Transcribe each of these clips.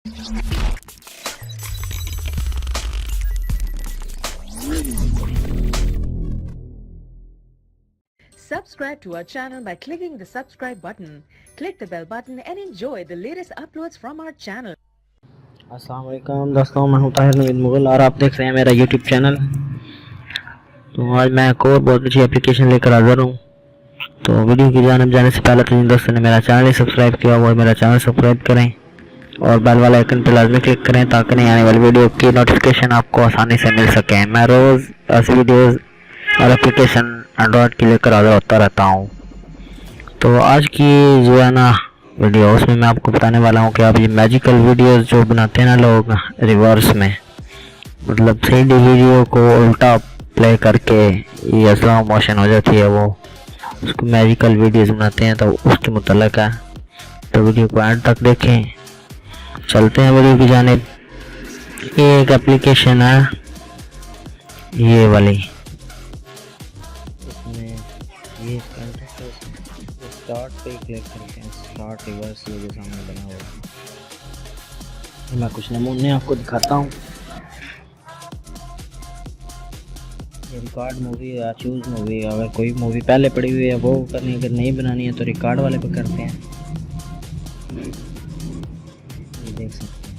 Subscribe to our channel by clicking the subscribe button. Click the bell button and enjoy the latest uploads from our channel. अस्सलाम वालेकुम दोस्तों, मैं हूं ताहिर नवीद मुगल और आप देख रहे हैं मेरा यूट्यूब चैनल। तो आज मैं एक और बहुत अच्छी एप्लीकेशन लेकर हाज़िर हूं। तो वीडियो की जानिब जाने से पहले तो जिन दोस्तों ने मेरा चैनल सब्सक्राइब किया वो मेरा चैनल सब्सक्राइब करें और बेल वाला आइकन पर लाजमी क्लिक करें ताकि नई आने वाली वीडियो की नोटिफिकेशन आपको आसानी से मिल सके। मैं रोज़ ऐसी वीडियोज़ और एप्लीकेशन एंड्रॉयड की लेकर हाज़िर होता रहता हूँ। तो आज की जो है ना वीडियो, उसमें मैं आपको बताने वाला हूँ कि आप ये मैजिकल वीडियोस जो बनाते हैं ना लोग रिवर्स में, मतलब 3D वीडियो को उल्टा प्ले करके ये स्लो मोशन हो जाती है, वो उसको मैजिकल वीडियोस बनाते हैं। तो उसके मुतल्लिक है, तो वीडियो को एंड तक देखें। चलते हैं वीडियो की जानिब। ये एक एप्लीकेशन है ये वाली, इसमें ये स्टार्ट पे क्लिक करके स्टार्ट रिवर्स ये जो सामने बना हुआ है, मैं कुछ नमूने आपको दिखाता हूँ। ये रिकॉर्ड मूवी या चूज मूवी, अगर कोई मूवी पहले पड़ी हुई है वो करनी, अगर नहीं बनानी है तो रिकॉर्ड वाले पे करते हैं। ये देख सकते हैं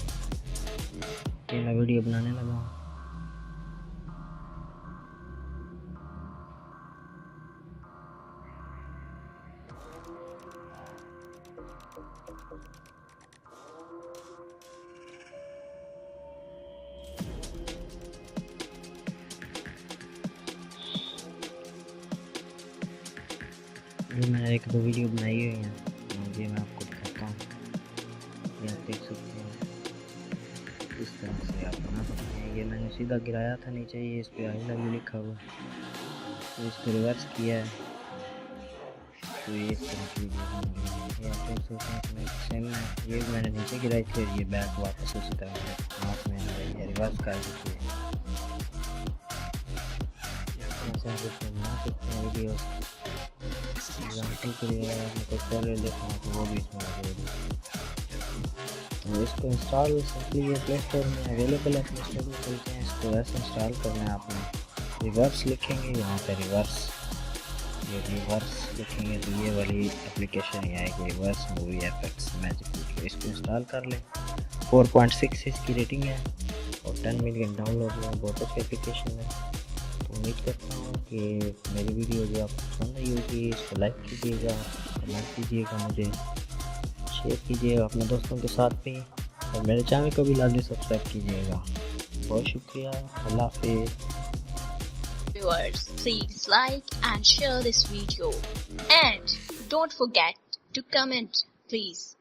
ये मैं वीडियो बनाने लगा हूँ। ये मैंने एक दो वीडियो बनाई हुई हैं, ये मैं आपको दिखाता हूँ। ये आप देख सकते हैं इस तरह से आप बना सकते हैं। ये मैंने सीधा गिराया था नीचे, ये इस पर आई लव यू लिखा हुआ, तो इसको रिवर्स किया है तो ये इस तरह की ये आप देख सकते हैं। सेम ये मैंने नीचे गिराई थी और ये बैक वापस उसी तरह हाथ में आ रही है, रिवर्स कर देती है। बना सकते हैं वीडियो देखना तो वो भी इसमें तो इसको इंस्टॉल सिंपली ये प्ले स्टोर में अवेलेबल है, प्ले स्टोर में चलते हैं। इसको ऐसे इंस्टॉल करना है आपने, रिवर्स लिखेंगे यहाँ पे रिवर्स, ये रिवर्स लिखेंगे तो ये वाली एप्लीकेशन ही आएगी, reverse movie effects magic video. इसको इंस्टॉल कर लें। 4.6 इसकी रेटिंग है और 10 मिलियन डाउनलोड हुआ, बहुत अच्छी एप्लीकेशन है। उम्मीद करता हूँ कि मेरी वीडियो जो आपको पसंद आई होगी, इसको लाइक कीजिएगा, कमेंट कीजिएगा, मुझे शेयर कीजिएगा अपने दोस्तों के साथ भी, और मेरे चैनल को भी लाजमी सब्सक्राइब कीजिएगा। बहुत शुक्रिया, अल्लाह हाफिज़। Viewers, please like and share this video and don't forget to comment, please.